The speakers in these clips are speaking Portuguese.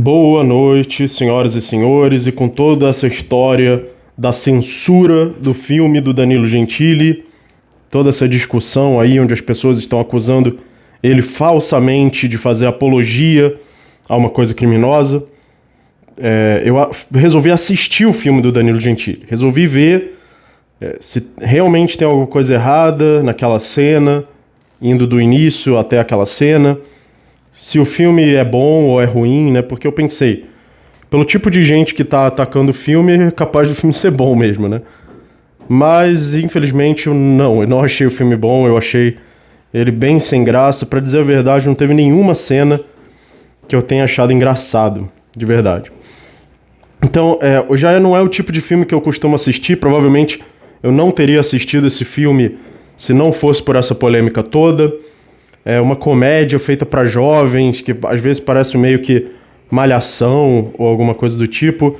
Boa noite, senhoras e senhores, e com toda essa história da censura do filme do Danilo Gentili, toda essa discussão aí onde as pessoas estão acusando ele falsamente de fazer apologia a uma coisa criminosa, eu resolvi assistir o filme do Danilo Gentili. Resolvi ver se realmente tem alguma coisa errada naquela cena, indo do início até aquela cena, se o filme é bom ou é ruim, né? Porque eu pensei, pelo tipo de gente que tá atacando o filme, é capaz do filme ser bom mesmo, né? Mas, infelizmente, eu não achei o filme bom, eu achei ele bem sem graça. Pra dizer a verdade, não teve nenhuma cena que eu tenha achado engraçado, de verdade. Então, já não é o tipo de filme que eu costumo assistir. Provavelmente eu não teria assistido esse filme se não fosse por essa polêmica toda. É uma comédia feita para jovens, que às vezes parece meio que malhação ou alguma coisa do tipo.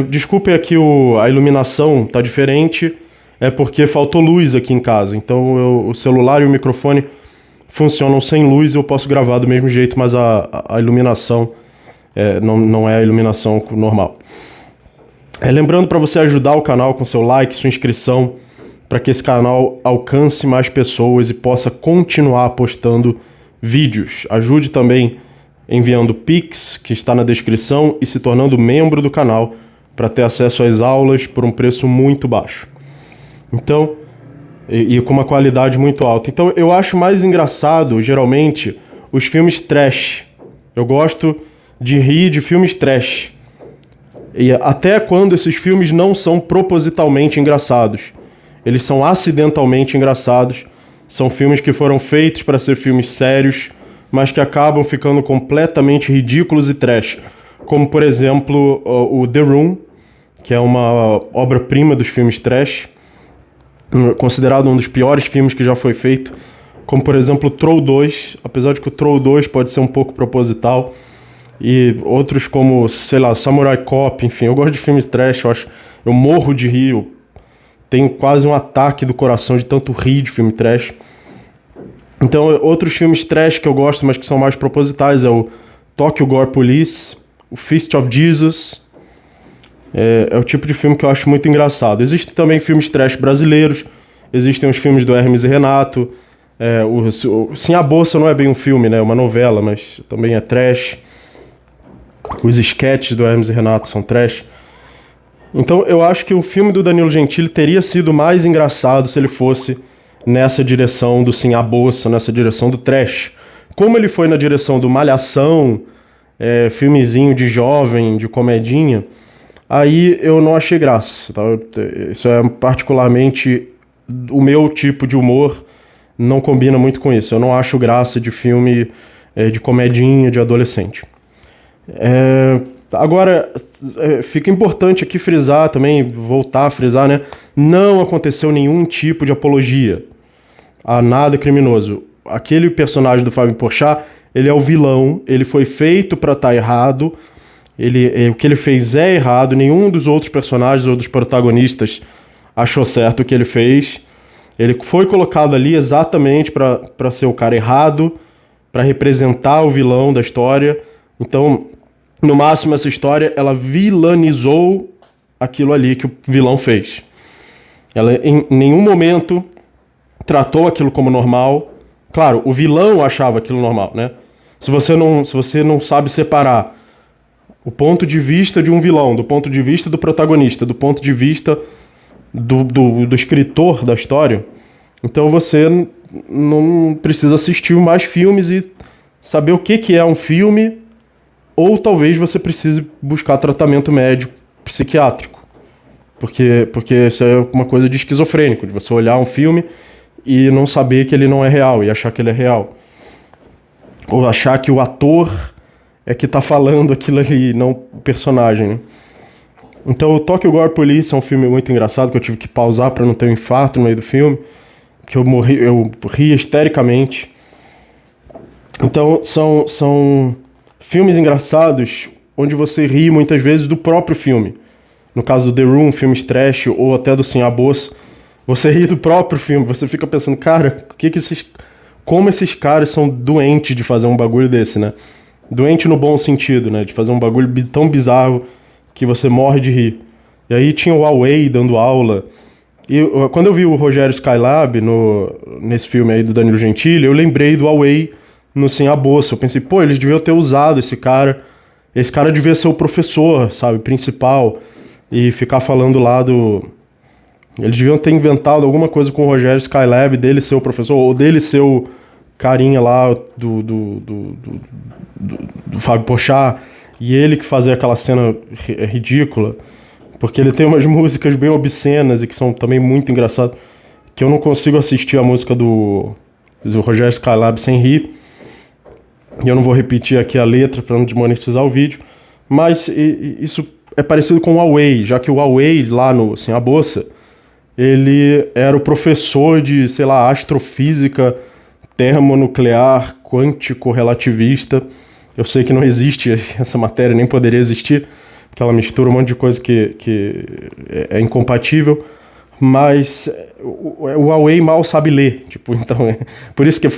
Desculpem aqui, a iluminação tá diferente, é porque faltou luz aqui em casa. Então o celular e o microfone funcionam sem luz e eu posso gravar do mesmo jeito, mas a iluminação não é a iluminação normal. Lembrando para você ajudar o canal com seu like, sua inscrição, para que esse canal alcance mais pessoas e possa continuar postando vídeos. Ajude também enviando Pix, que está na descrição, e se tornando membro do canal para ter acesso às aulas por um preço muito baixo. Então, e com uma qualidade muito alta. Então, eu acho mais engraçado, geralmente, os filmes trash. Eu gosto de rir de filmes trash. E até quando esses filmes não são propositalmente engraçados. Eles são acidentalmente engraçados. São filmes que foram feitos para ser filmes sérios, mas que acabam ficando completamente ridículos e trash. Como, por exemplo, o The Room, que é uma obra-prima dos filmes trash, considerado um dos piores filmes que já foi feito. Como, por exemplo, Troll 2, apesar de que o Troll 2 pode ser um pouco proposital. E outros como, sei lá, Samurai Cop, enfim. Eu gosto de filmes trash, eu morro de rir. Tenho quase um ataque do coração de tanto rir de filme trash. Então, outros filmes trash que eu gosto, mas que são mais propositais, é o Tokyo Gore Police, o Fist of Jesus. É o tipo de filme que eu acho muito engraçado. Existem também filmes trash brasileiros, existem os filmes do Hermes e Renato. Sim, a Bolsa não é bem um filme, né? É uma novela, mas também é trash. Os sketches do Hermes e Renato são trash. Então eu acho que o filme do Danilo Gentili teria sido mais engraçado se ele fosse nessa direção do Sim a Bolsa, nessa direção do trash. Como ele foi na direção do Malhação, filmezinho de jovem, de comedinha, aí eu não achei graça. Tá? Isso é particularmente o meu tipo de humor, não combina muito com isso. Eu não acho graça de filme de comedinha, de adolescente. Agora, fica importante aqui frisar também, voltar a frisar, né? Não aconteceu nenhum tipo de apologia a nada criminoso. Aquele personagem do Fábio Porchat, ele é o vilão, ele foi feito pra estar errado, o que ele fez é errado, nenhum dos outros personagens ou dos protagonistas achou certo o que ele fez. Ele foi colocado ali exatamente pra ser o cara errado, pra representar o vilão da história. Então, no máximo, essa história, ela vilanizou aquilo ali que o vilão fez. Ela, em nenhum momento, tratou aquilo como normal. Claro, o vilão achava aquilo normal, né? Se você não sabe separar o ponto de vista de um vilão, do ponto de vista do protagonista, do ponto de vista do escritor da história, então você não precisa assistir mais filmes e saber o que é um filme. Ou talvez você precise buscar tratamento médico, psiquiátrico. Porque isso é uma coisa de esquizofrênico, de você olhar um filme e não saber que ele não é real, e achar que ele é real. Ou achar que o ator é que tá falando aquilo ali, não o personagem, né? Então, o Tokyo Gore Police é um filme muito engraçado, que eu tive que pausar para não ter um infarto no meio do filme, que eu ri histericamente. Então, são filmes engraçados onde você ri muitas vezes do próprio filme. No caso do The Room, filmes trash, ou até do Sim a Bolsa, você ri do próprio filme. Você fica pensando, cara, como esses caras são doentes de fazer um bagulho desse, né? Doente no bom sentido, né? De fazer um bagulho tão bizarro que você morre de rir. E aí tinha o Huawei dando aula. E quando eu vi o Rogério Skylab nesse filme aí do Danilo Gentili, eu lembrei do Huawei no Sim a Bolsa. Eu pensei, pô, eles deviam ter usado esse cara. Esse cara devia ser o professor, sabe, principal. E ficar falando lá do... Eles deviam ter inventado alguma coisa com o Rogério Skylab, dele ser o professor, ou dele ser o carinha lá do Fábio Porchat, e ele que fazia aquela cena ridícula, porque ele tem umas músicas bem obscenas e que são também muito engraçadas, que eu não consigo assistir a música do Rogério Skylab sem rir, e eu não vou repetir aqui a letra para não desmonetizar o vídeo, mas isso é parecido com o Huawei, já que o Huawei lá no Sim a Bolsa, ele era o professor de, sei lá, astrofísica termonuclear quântico-relativista. Eu sei que não existe essa matéria, nem poderia existir, porque ela mistura um monte de coisa que é incompatível, mas o Huawei mal sabe ler, tipo, então por isso que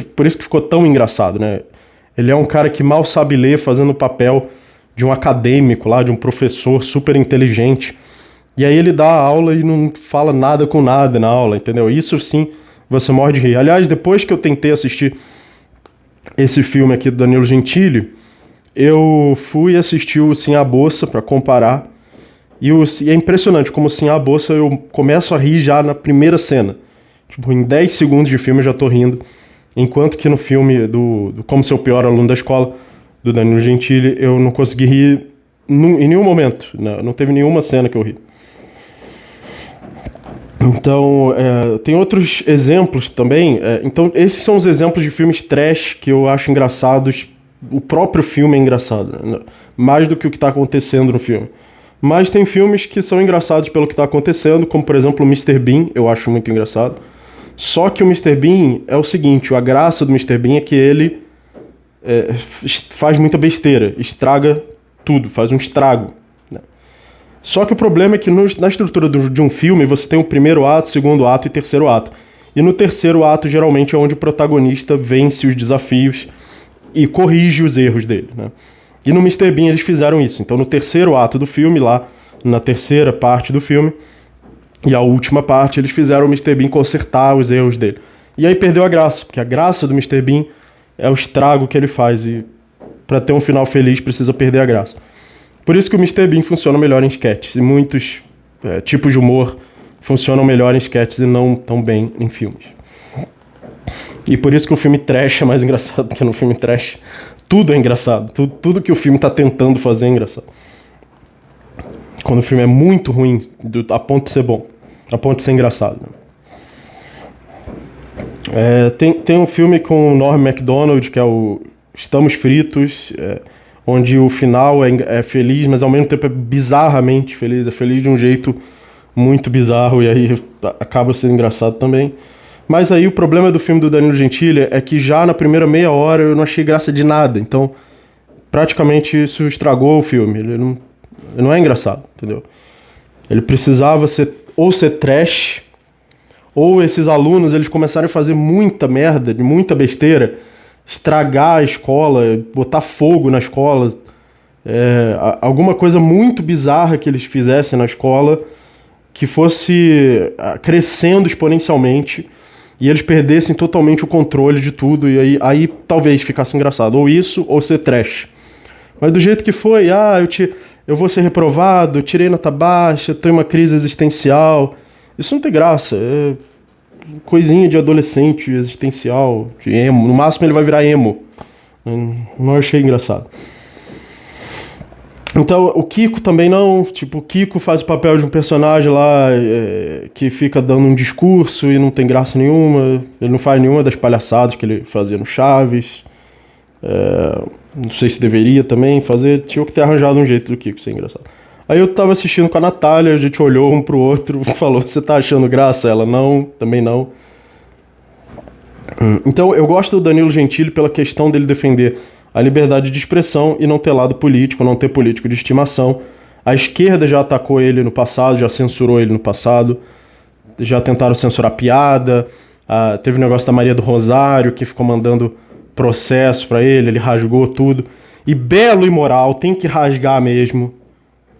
ficou tão engraçado, né? Ele é um cara que mal sabe ler, fazendo o papel de um acadêmico lá, de um professor super inteligente. E aí ele dá a aula e não fala nada com nada na aula, entendeu? Isso sim, você morre de rir. Aliás, depois que eu tentei assistir esse filme aqui do Danilo Gentili, eu fui assistir o Sim a Bolsa para comparar. E é impressionante como Sim a Bolsa eu começo a rir já na primeira cena. Tipo, em 10 segundos de filme eu já tô rindo. Enquanto que no filme do Como Ser o Pior Aluno da Escola, do Danilo Gentili, eu não consegui rir em nenhum momento. Não teve nenhuma cena que eu ri. Então, tem outros exemplos também. Então, esses são os exemplos de filmes trash que eu acho engraçados. O próprio filme é engraçado, né? Mais do que o que está acontecendo no filme. Mas tem filmes que são engraçados pelo que está acontecendo, como, por exemplo, o Mr. Bean, eu acho muito engraçado. Só que o Mr. Bean é o seguinte, a graça do Mr. Bean é que ele faz muita besteira, estraga tudo, faz um estrago. Só que o problema é que na estrutura de um filme você tem o primeiro ato, segundo ato e terceiro ato. E no terceiro ato, geralmente, é onde o protagonista vence os desafios e corrige os erros dele, né? E no Mr. Bean eles fizeram isso. Então no terceiro ato do filme, lá na terceira parte do filme, e a última parte, eles fizeram o Mr. Bean consertar os erros dele. E aí perdeu a graça, porque a graça do Mr. Bean é o estrago que ele faz. E para ter um final feliz precisa perder a graça. Por isso que o Mr. Bean funciona melhor em sketches. E muitos tipos de humor funcionam melhor em sketches e não tão bem em filmes. E por isso que o filme trash é mais engraçado, porque no filme trash tudo é engraçado. Tudo que o filme tá tentando fazer é engraçado. Quando o filme é muito ruim, a ponto de ser bom, a ponto de ser engraçado. Tem um filme com o Norm Macdonald, que é o Estamos Fritos, onde o final é feliz, mas ao mesmo tempo é bizarramente feliz. É feliz de um jeito muito bizarro e aí acaba sendo engraçado também. Mas aí o problema do filme do Danilo Gentili é que já na primeira meia hora eu não achei graça de nada. Então, praticamente isso estragou o filme. Ele não é engraçado, entendeu? Ele precisava ser trash, ou esses alunos eles começaram a fazer muita merda, muita besteira, estragar a escola, botar fogo na escola, alguma coisa muito bizarra que eles fizessem na escola que fosse crescendo exponencialmente e eles perdessem totalmente o controle de tudo e aí talvez ficasse engraçado. Ou isso, ou ser trash. Mas do jeito que foi, eu vou ser reprovado, eu tirei nota baixa, eu tenho uma crise existencial. Isso não tem graça. É coisinha de adolescente existencial, de emo. No máximo ele vai virar emo. Não achei engraçado. Então, o Kiko também não. Tipo, o Kiko faz o papel de um personagem lá que fica dando um discurso e não tem graça nenhuma. Ele não faz nenhuma das palhaçadas que ele fazia no Chaves. Não sei se deveria também fazer. Tinha que ter arranjado um jeito do Kiko ser engraçado. Aí eu tava assistindo com a Natália, a gente olhou um pro outro e falou: você tá achando graça? Ela, não, também não. Então, eu gosto do Danilo Gentili pela questão dele defender a liberdade de expressão e não ter lado político, não ter político de estimação. A esquerda já atacou ele no passado, já censurou ele no passado, já tentaram censurar piada, teve o negócio da Maria do Rosário, que ficou mandando processo pra ele rasgou tudo. e belo e moral, tem que rasgar mesmo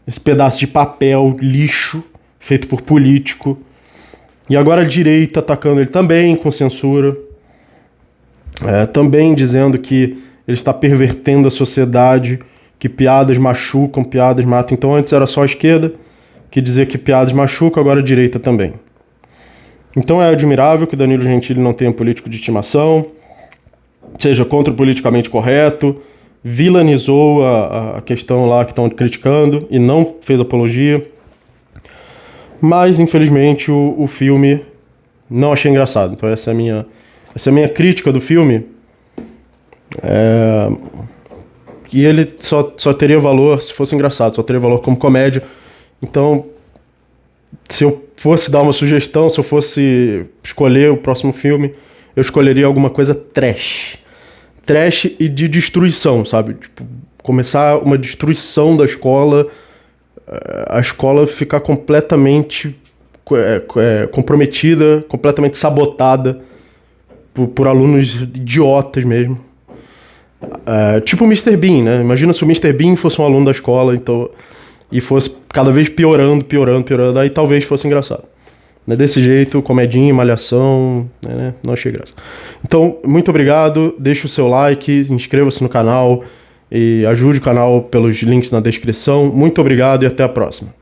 esse pedaço de papel lixo feito por político. E agora a direita atacando ele também com censura, também dizendo que ele está pervertendo a sociedade, que piadas machucam, piadas matam. Então antes era só a esquerda que dizia que piadas machucam, agora a direita também. Então é admirável que Danilo Gentili não tenha político de estimação, seja contra o politicamente correto, vilanizou a questão lá que estão criticando e não fez apologia. Mas, infelizmente, o filme não achei engraçado. Então essa é a minha crítica do filme. E ele só teria valor se fosse engraçado, só teria valor como comédia. Então, se eu fosse dar uma sugestão, se eu fosse escolher o próximo filme, eu escolheria alguma coisa trash. Trash e de destruição, sabe? Tipo, começar uma destruição da escola, a escola ficar completamente comprometida, completamente sabotada por alunos idiotas mesmo. Tipo o Mr. Bean, né? Imagina se o Mr. Bean fosse um aluno da escola, então, e fosse cada vez piorando, aí talvez fosse engraçado. Desse jeito, comedinha, malhação, né? Não achei graça. Então, muito obrigado, deixe o seu like, inscreva-se no canal e ajude o canal pelos links na descrição. Muito obrigado e até a próxima.